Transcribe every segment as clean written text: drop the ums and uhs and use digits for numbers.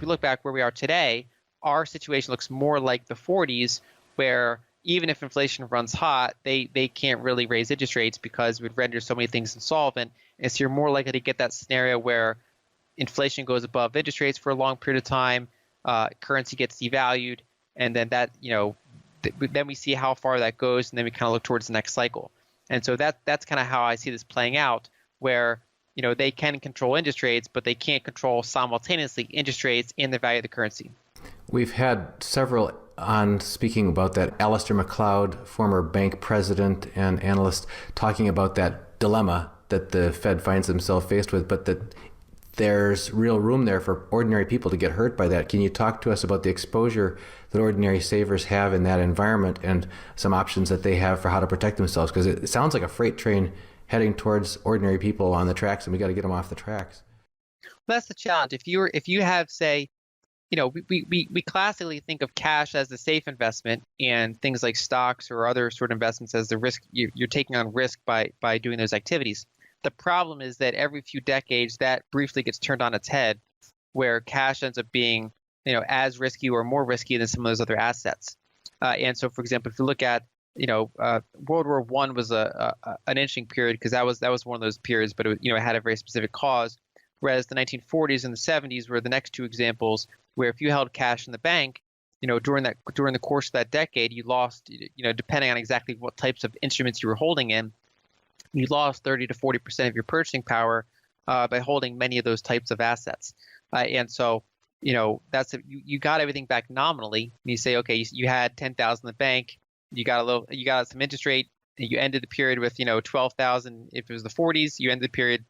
if we look back where we are today, our situation looks more like the 40s, where even if inflation runs hot, they can't really raise interest rates because it would render so many things insolvent. And so you're more likely to get that scenario where inflation goes above interest rates for a long period of time, currency gets devalued, and then that, then we see how far that goes, and then we kind of look towards the next cycle. And so that's kind of how I see this playing out, where they can control interest rates, but they can't control simultaneously interest rates and the value of the currency. We've had several on speaking about that. Alistair McLeod, former bank president and analyst, talking about that dilemma that the Fed finds themselves faced with, but that there's real room there for ordinary people to get hurt by that. Can you talk to us about the exposure that ordinary savers have in that environment and some options that they have for how to protect themselves? Because it sounds like a freight train heading towards ordinary people on the tracks, and we got to get them off the tracks. Well, that's the challenge. If you have, say, we classically think of cash as the safe investment, and things like stocks or other sort of investments as the risk you're taking on risk by doing those activities. The problem is that every few decades that briefly gets turned on its head, where cash ends up being as risky or more risky than some of those other assets. And so, for example, if you look at World War I was an interesting period because that was one of those periods, but it had a very specific cause. Whereas the 1940s and the 70s were the next two examples, where if you held cash in the bank, during the course of that decade, you lost, depending on exactly what types of instruments you were holding in, you lost 30 to 40% of your purchasing power by holding many of those types of assets. And so, you got everything back nominally. And you say, okay, you had 10,000 in the bank, you got some interest rate, and you ended the period with 12,000 if it was the 40s. You ended the period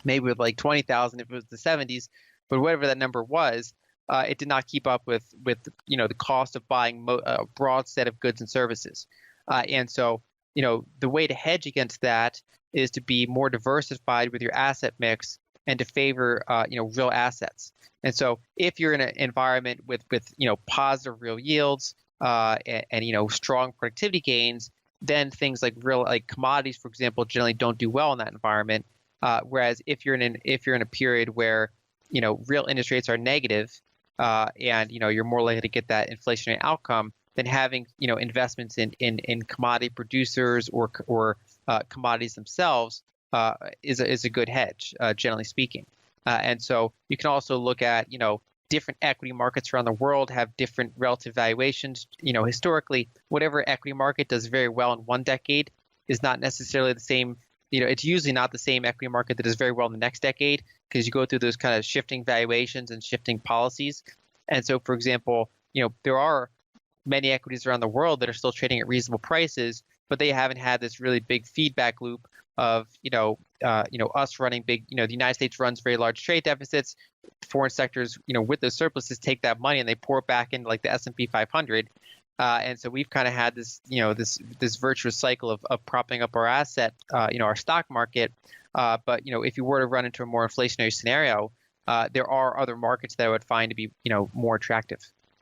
maybe with like 20,000 if it was the 70s, but whatever that number was, it did not keep up with the cost of buying a broad set of goods and services. And so, the way to hedge against that is to be more diversified with your asset mix and to favor real assets. And so if you're in an environment with positive real yields and strong productivity gains, then things like commodities, for example, generally don't do well in that environment. Whereas if you're in a period where real interest rates are negative and you're more likely to get that inflationary outcome, then having investments in commodity producers or commodities themselves is a good hedge, generally speaking. And so you can also look at different equity markets around the world have different relative valuations. Historically, whatever equity market does very well in one decade is not necessarily the same. It's usually not the same equity market that does very well in the next decade, because you go through those kind of shifting valuations and shifting policies. And so, for example, there are many equities around the world that are still trading at reasonable prices, but they haven't had this really big feedback loop of us running big. The United States runs very large trade deficits. Foreign sectors, with those surpluses, take that money and they pour it back into like the S&P 500. And so we've kind of had this, this virtuous cycle of propping up our asset, our stock market. But if you were to run into a more inflationary scenario, there are other markets that I would find to be, more attractive.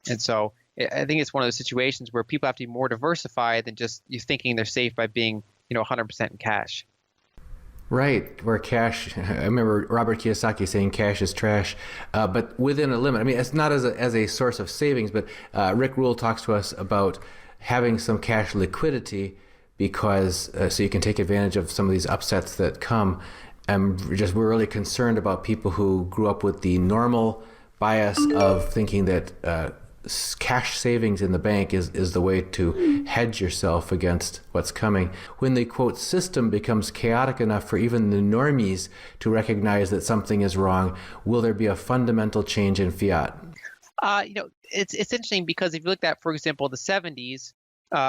And so I think it's one of those situations where people have to be more diversified than just you thinking they're safe by being, 100% in cash. Right, where cash, I remember Robert Kiyosaki saying cash is trash, but within a limit. I mean, it's not as a source of savings, but Rick Rule talks to us about having some cash liquidity because so you can take advantage of some of these upsets that come. We're really concerned about people who grew up with the normal bias of thinking that cash savings in the bank is the way to hedge yourself against what's coming. When the, quote, system becomes chaotic enough for even the normies to recognize that something is wrong, will there be a fundamental change in fiat? It's interesting because if you look at, for example, the 70s,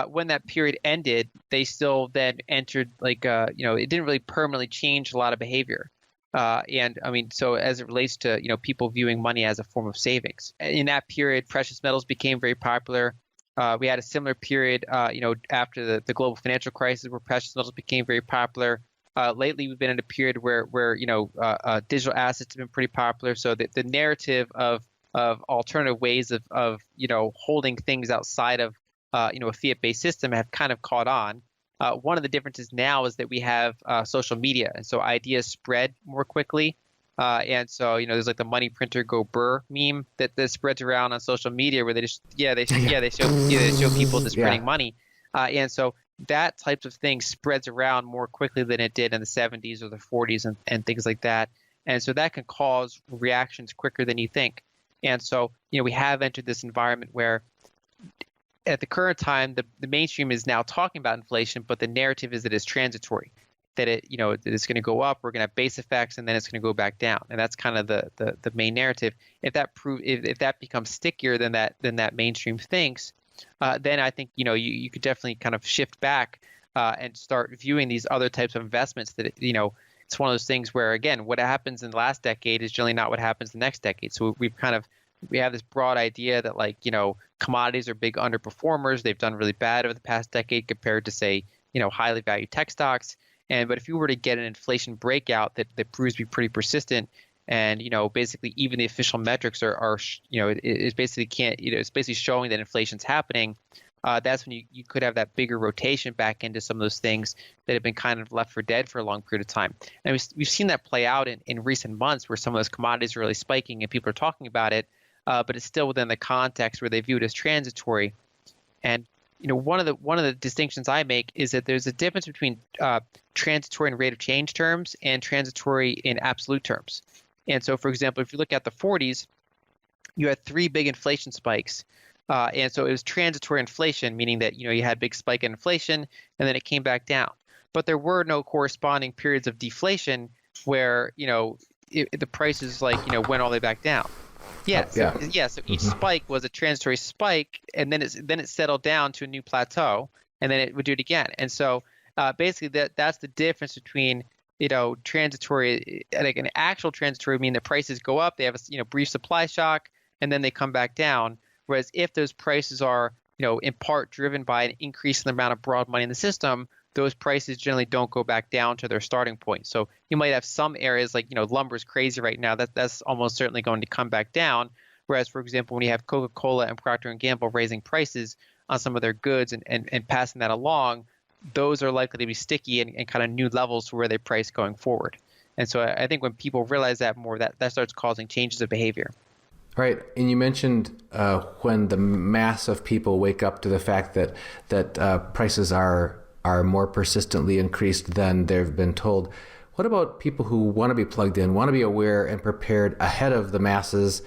when that period ended, they still then entered it didn't really permanently change a lot of behavior. And I mean, so as it relates to, people viewing money as a form of savings. In that period, precious metals became very popular. We had a similar period, after the global financial crisis where precious metals became very popular. Lately, we've been in a period where digital assets have been pretty popular. So the narrative of alternative ways of holding things outside of, a fiat-based system have kind of caught on. One of the differences now is that we have social media, and so ideas spread more quickly. And so, there's like the money printer go burr meme that spreads around on social media where they show people just Yeah. printing money. And so that types of thing spreads around more quickly than it did in the 70s or the 40s and things like that. And so that can cause reactions quicker than you think. And so, we have entered this environment where at the current time, the mainstream is now talking about inflation, but the narrative is that it's transitory, that that it's going to go up, we're going to have base effects, and then it's going to go back down. And that's kind of the main narrative. If that becomes stickier than that mainstream thinks, then I think you could definitely kind of shift back and start viewing these other types of investments that it's one of those things where, again, what happens in the last decade is generally not what happens the next decade. So we have this broad idea that commodities are big underperformers. They've done really bad over the past decade compared to, say, highly valued tech stocks. But if you were to get an inflation breakout that proves to be pretty persistent, and basically even the official metrics are it's basically showing that inflation's happening, that's when you could have that bigger rotation back into some of those things that have been kind of left for dead for a long period of time. And we've seen that play out in recent months where some of those commodities are really spiking and people are talking about it, but it's still within the context where they view it as transitory. And one of the distinctions I make is that there's a difference between transitory in rate of change terms and transitory in absolute terms. And so, for example, if you look at the 40s, you had 3 big inflation spikes. And so it was transitory inflation, meaning that you had a big spike in inflation and then it came back down. But there were no corresponding periods of deflation where the prices went all the way back down. So each spike was a transitory spike, and then it settled down to a new plateau, and then it would do it again. And so basically that's the difference between transitory, like an actual transitory, meaning the prices go up, they have a brief supply shock, and then they come back down. Whereas if those prices are in part driven by an increase in the amount of broad money in the system, those prices generally don't go back down to their starting point. So you might have some areas like lumber is crazy right now. That's almost certainly going to come back down. Whereas, for example, when you have Coca-Cola and Procter & Gamble raising prices on some of their goods and passing that along, those are likely to be sticky and kind of new levels to where they price going forward. And so I think when people realize that more, that starts causing changes of behavior. Right, and you mentioned when the mass of people wake up to the fact that prices are more persistently increased than they've been told. What about people who want to be plugged in, want to be aware and prepared ahead of the masses?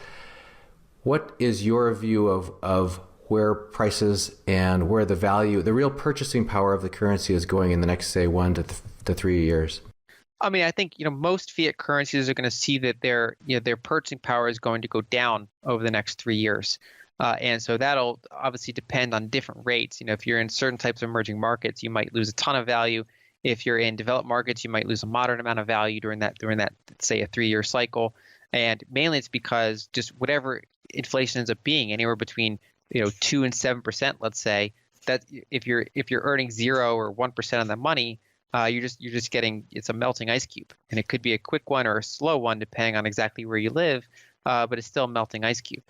What is your view of where prices and where the real purchasing power of the currency is going in the next, say, 1 to 3 years? I mean, I think most fiat currencies are going to see that their purchasing power is going to go down over the next 3 years. And so that'll obviously depend on different rates. If you're in certain types of emerging markets, you might lose a ton of value. If you're in developed markets, you might lose a moderate amount of value during that, say, a 3-year cycle. And mainly it's because just whatever inflation ends up being, anywhere between 2 and 7%, let's say, that if you're earning 0 or 1% on the money, you're just getting, it's a melting ice cube, and it could be a quick one or a slow one depending on exactly where you live, but it's still a melting ice cube.